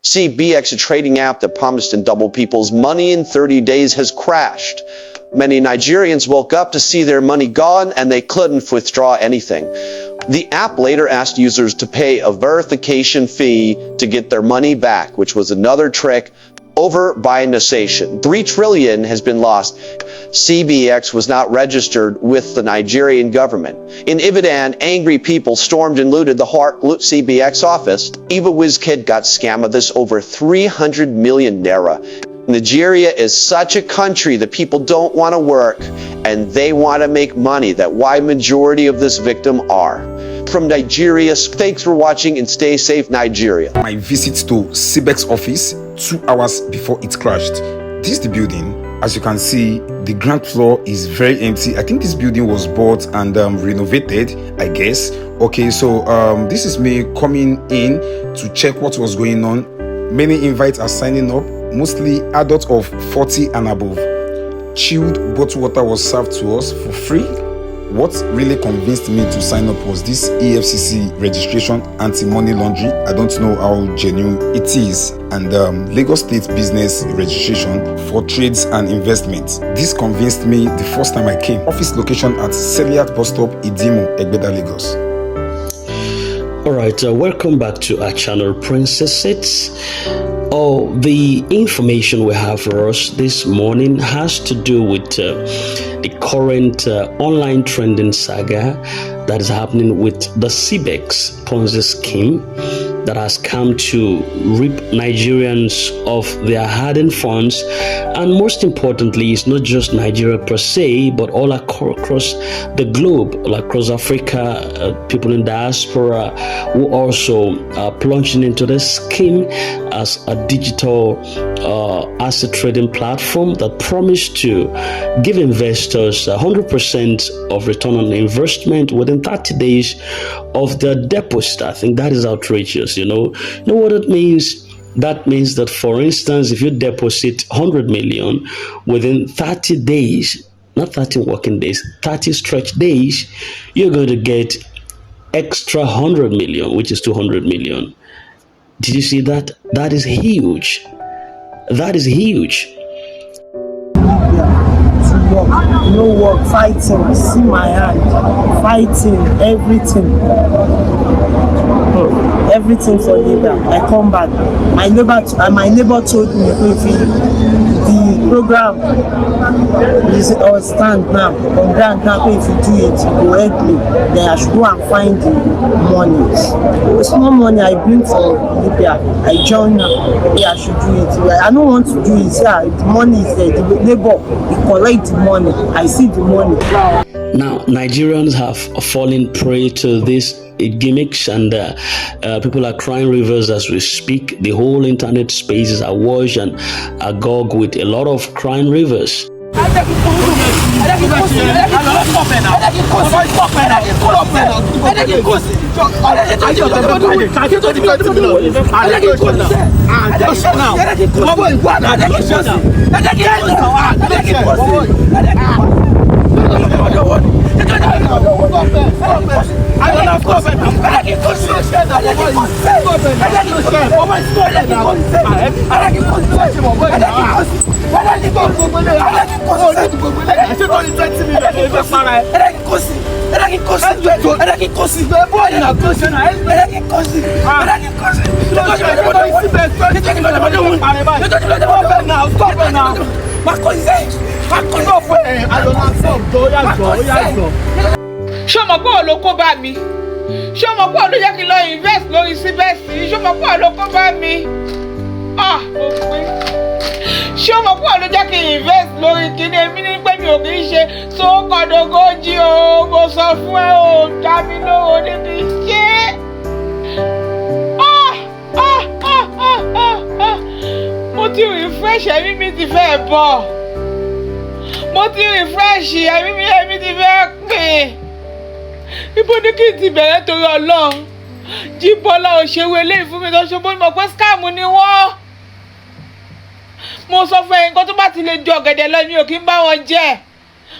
CBEX, a trading app that promised to double people's money in 30 days, has crashed. Many Nigerians woke up to see their money gone and they couldn't withdraw anything. The app later asked users to pay a verification fee to get their money back, which was another trick over by Nation. 3 trillion has been lost. CBEX was not registered with the Nigerian government. In Ibadan, angry people stormed and looted the CBEX office. Eva WizKid got scammed of this over 300 million naira. Nigeria is such a country that people don't want to work and they want to make money. That's why majority of this victim are. From Nigeria, thanks for watching and stay safe, Nigeria. My visit to CBEX office 2 hours before it crashed. This is the building. As you can see, the ground floor is very empty. I think this building was bought and renovated, I guess. Okay, so this is me coming in to check what was going on. Many invites are signing up, mostly adults of 40 and above. Chilled bottled water was served to us for free. What really convinced me to sign up was this EFCC registration, anti-money laundering. I don't know how genuine it is. And Lagos State business registration for trades and investments. This convinced me the first time I came. Office location at Seliat bus stop, Idimo, Egbeda, Lagos. Alright, welcome back to our channel, Princesses. The information we have for us this morning has to do with the current online trending saga that is happening with the CBEX Ponzi scheme that has come to reap Nigerians of their hard-earned funds. And most importantly, it's not just Nigeria per se, but all across the globe, like across Africa, people in diaspora who also are plunging into this scheme as a digital asset trading platform that promised to give investors 100% of return on investment within 30 days of their deposit. I think that is outrageous. You know what it means? That means that, for instance, if you deposit 100 million within 30 days, not 30 working days, 30 stretch days, you're going to get extra 100 million, which is 200 million. Did you see that? That is huge. That is huge. Work, fighting, see my hand, fighting, everything for labor. I come back. My neighbor told me, the program is on stand now, on ground now. If you do it, you will help me. Then I should go and find the money. It's no money I bring from Libya. I join now. I should do it. I don't want to do it. Yeah, the money is there. The labor, they collect the money. I see the money. Now, Nigerians have fallen prey to these gimmicks, and people are crying rivers as we speak. The whole internet space is awash and agog with a lot of crying rivers. Ṣọmọ pọ̀ ló kó bá mi. Ṣọmọ pọ̀ ló yẹ kí n lọ invest lórí CBEX. Ṣọmọ pọ̀ ló kó bá mi. Mo pé. Ṣọmọ pọ̀ ló jẹ́ kí n invest lórí kíní èmi ní pé mi ò kì í ṣe sókòdógójì o. Mo sọ fún ẹ o, dá mi lówó ní kí n ṣe. Mo ti refresh, ẹ̀mí mi ti fẹ́ bọ̀. Mo ti refresh, ẹ̀mí mi ti fẹ́ pè. Ibo ni kí n ti bẹ̀rẹ̀ torí Ọlọ́run? Jíbọ́lá ò ṣe wo eléyìí fún mi lọ́sọ̀ bó ni mo pé scam ni wọ́n. Mo sọ fún ẹ nǹkan tó bá ti lè jọ ọ̀gẹ̀dẹ̀ lọ mi ò kí ń bá wọn jẹ.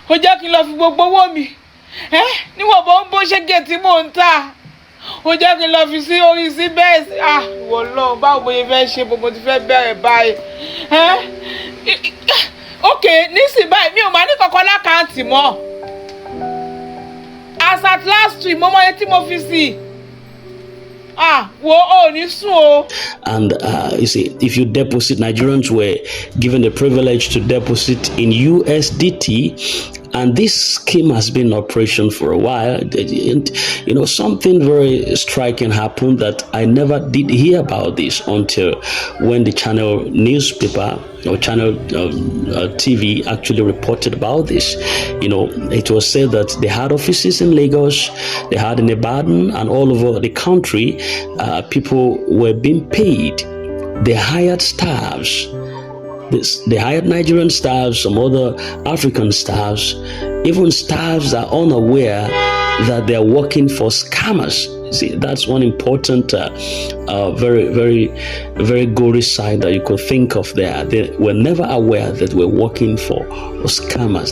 Ó jẹ́ kí n lọ fi gbogbo owó mi. Níwọ̀n bó ń bó ṣe gé tí mò ń tà. ó jẹ́ kí n lọ fi sí orí CBEX. Wọ́n lọ báwo mo fẹ́ ṣe bó mo ti fẹ́ bẹ̀rẹ̀ báyìí. Ok, nísìnyí báyìí mi ò máa ní kankan lákàntì mọ́. As at last week mo mọ iye tí mo fi sí. And you see, if you deposit, Nigerians were given the privilege to deposit in USDT, and this scheme has been in operation for a while. And, you know, something very striking happened that I never did hear about this until when the channel newspaper or channel TV actually reported about this. You know, it was said that they had offices in Lagos, they had in Ibadan, and all over the country, people were being paid. They hired staffs. They hired Nigerian staffs, some other African staffs, even staffs are unaware that they're working for scammers. See, that's one important, very, very, very gory side that you could think of there. They were never aware that we're working for scammers.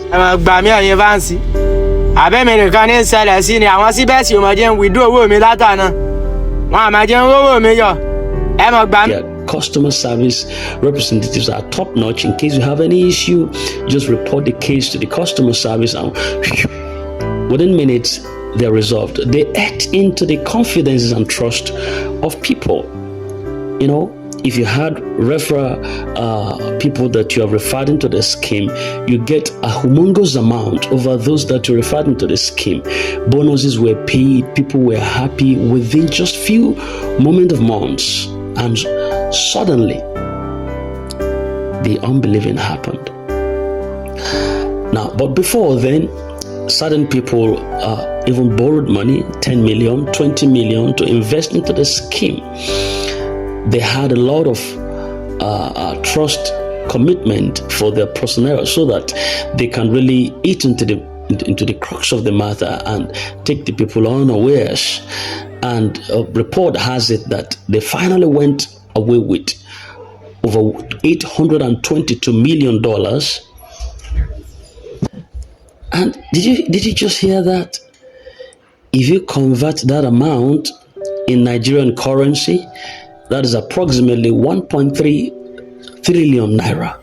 Customer service representatives are top notch. In case you have any issue, just report the case to the customer service, and within minutes they're resolved. They ate into the confidences and trust of people. You know, if you had people that you have referred into the scheme, you get a humongous amount over those that you referred into the scheme. Bonuses were paid, people were happy within just few moments of months, and suddenly the unbelieving happened. Now, but before then, certain people even borrowed money, 10 million, 20 million, to invest into the scheme. They had a lot of trust commitment for their personnel so that they can really eat into the crux of the matter and take the people unawares. And a report has it that they finally went away with over $822 million. And did you just hear that? If you convert that amount in Nigerian currency, that is approximately 1.3 trillion naira.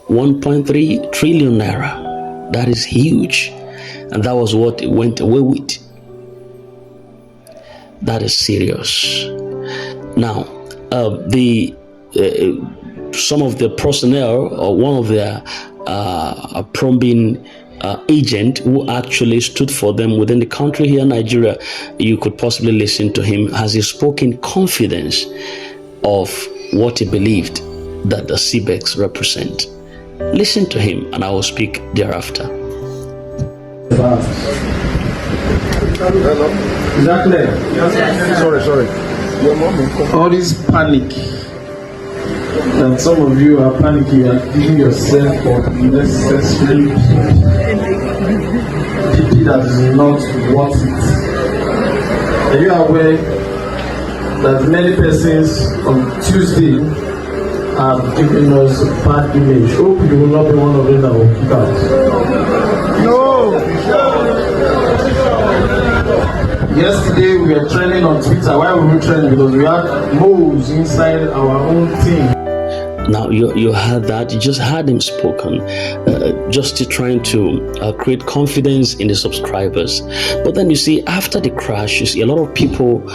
1.3 trillion naira. That is huge. And that was what it went away with. That is serious. Now, some of the personnel, or one of their probing agent who actually stood for them within the country here in Nigeria, you could possibly listen to him. Has he spoken confidence of what he believed that the CBEX represent? Listen to him, and I will speak thereafter. Hello? Is that clear? Yes. Sorry. All this panic, and some of you are panicking, you are giving yourself for unnecessary pity that is not worth it. Are you aware that many persons on Tuesday have given us a bad image? Hope you will not be one of them that will kick out. No! Yesterday we were trending on Twitter. Why were we trending? Because we had moles inside our own team. Now you heard that. You just heard him spoken, just trying to create confidence in the subscribers. But then you see, after the crash, you see a lot of people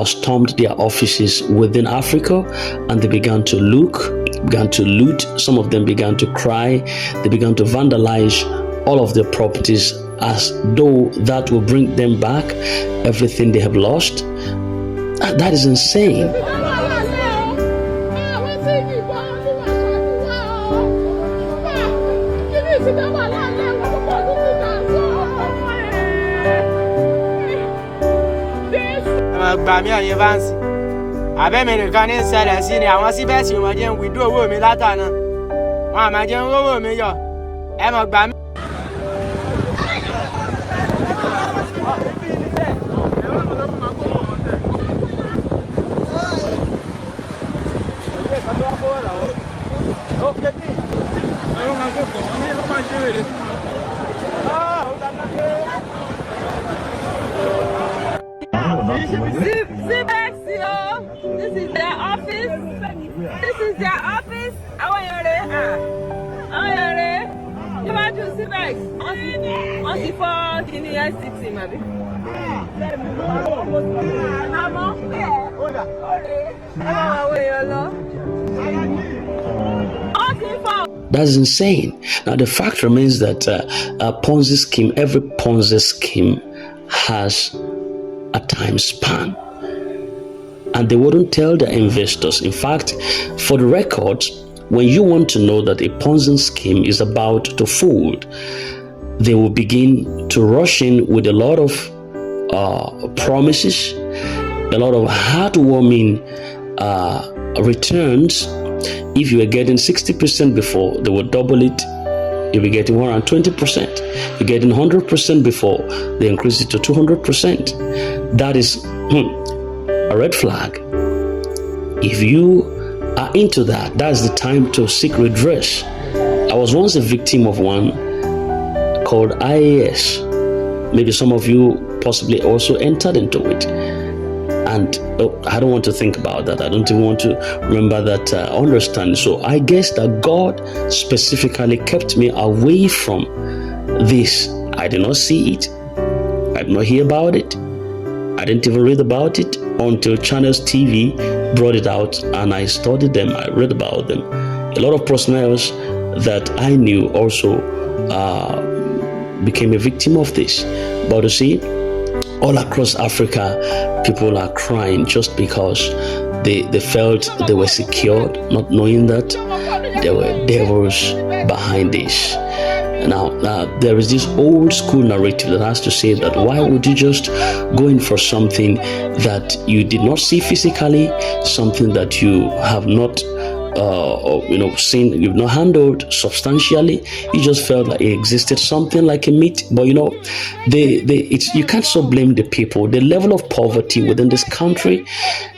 stormed their offices within Africa, and they began to loot. Some of them began to cry. They began to vandalize all of their properties, as though that will bring them back everything they have lost. That is insane. CBEX, this is their office. This is their office. How are you? You want to CBEX? On the phone, in the STT, maybe. That's insane. Now, the fact remains that a Ponzi scheme, every Ponzi scheme has a time span. And they wouldn't tell the investors. In fact, for the record, when you want to know that a Ponzi scheme is about to fold, they will begin to rush in with a lot of promises, a lot of heartwarming returns. If you were getting 60% before, they will double it. You'll be getting 120%. You're getting 100% before, they increase it to 200%. That is a red flag. If you are into that, that's the time to seek redress. I was once a victim of one called IAS. Maybe some of you possibly also entered into it. And I don't want to think about that. I don't even want to remember that understanding. So I guess that God specifically kept me away from this. I did not see it. I did not hear about it. I didn't even read about it until Channels TV brought it out, and I studied them. I read about them. A lot of personnel that I knew also became a victim of this. But you see, all across Africa, people are crying just because they felt they were secured, not knowing that there were devils behind this. Now, there is this old school narrative that has to say that why would you just go in for something that you did not see physically, something that you have not seen, you've not handled substantially. You just felt like it existed, something like a myth. But you can't so blame the people. The level of poverty within this country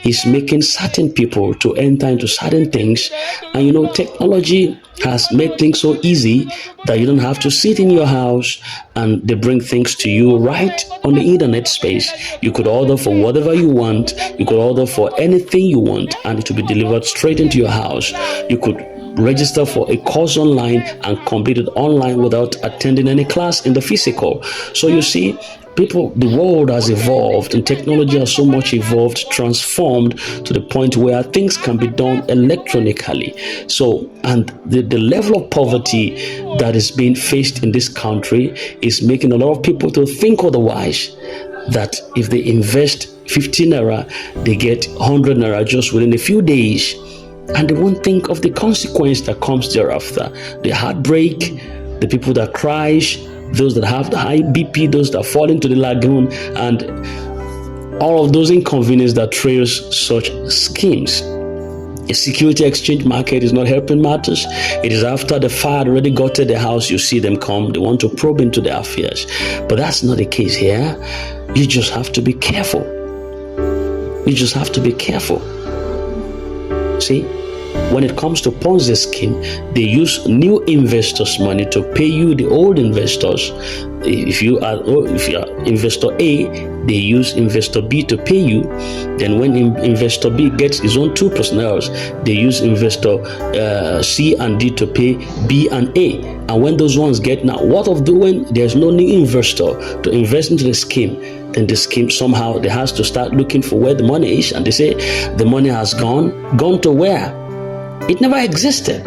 is making certain people to enter into certain things. And technology has made things so easy that you don't have to sit in your house and they bring things to you right on the internet space. You could order for whatever you want. You could order for anything you want and it will be delivered straight into your house. You could register for a course online and complete it online without attending any class in the physical. So you see, the world has evolved and technology has so much evolved, transformed to the point where things can be done electronically. So, and the level of poverty that is being faced in this country is making a lot of people to think otherwise, that if they invest 50 naira, they get 100 naira just within a few days. And they won't think of the consequence that comes thereafter. The heartbreak, the people that cries, those that have the high BP, those that fall into the lagoon, and all of those inconveniences that trails such schemes. A security exchange market is not helping matters. It is after the fire already got to the house, you see them come, they want to probe into their affairs. But that's not the case here. You just have to be careful. You just have to be careful. See? When it comes to Ponzi scheme, they use new investors' money to pay you the old investors. If you are investor A, they use investor B to pay you. Then when investor B gets his own two personnel, they use investor C and D to pay B and A. And when those ones get now, what of doing? There's no new investor to invest into the scheme. Then the scheme somehow they has to start looking for where the money is, and they say the money has gone to where? It never existed,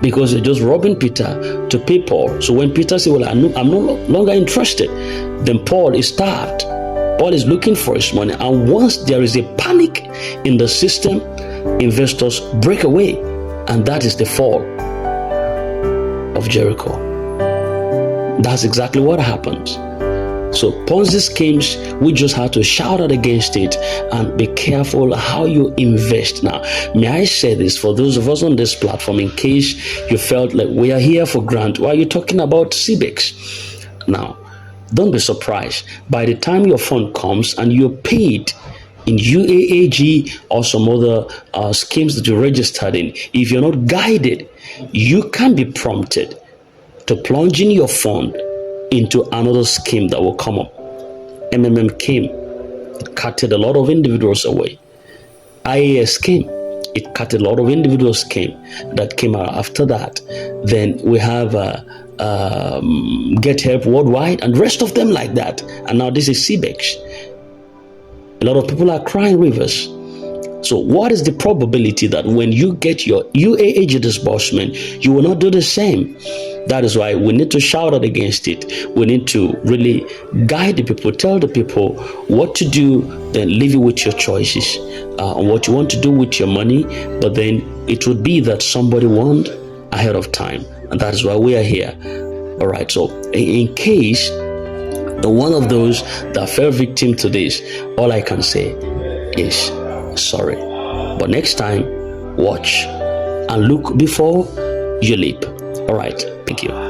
because they're just robbing Peter to pay Paul. So when Peter said, well, I'm no longer interested, then Paul is starved. Paul is looking for his money. And once there is a panic in the system, investors break away. And that is the fall of Jericho. That's exactly what happens. So Ponzi schemes, we just have to shout out against it and be careful how you invest. Now, may I say this for those of us on this platform, in case you felt like we are here for grant, why are you talking about CBEX? Now, don't be surprised. By the time your fund comes and you're paid in UAAG or some other schemes that you're registered in, if you're not guided, you can be prompted to plunge in your fund into another scheme that will come up. MMM came It carted a lot of individuals away. IAS came. It carted a lot of individuals that came out after that. Then we have Get Help Worldwide and the rest of them like that. And now this is CBEX. A lot of people are crying rivers. So what is the probability that when you get your UAAG disbursement, you will not do the same? That is why we need to shout out against it. We need to really guide the people, tell the people what to do, then leave you with your choices on what you want to do with your money. But then it would be that somebody won ahead of time. And that is why we are here. All right. So in case one of those that fell victim to this, all I can say is sorry. But next time, watch and look before you leap. All right. Thank you.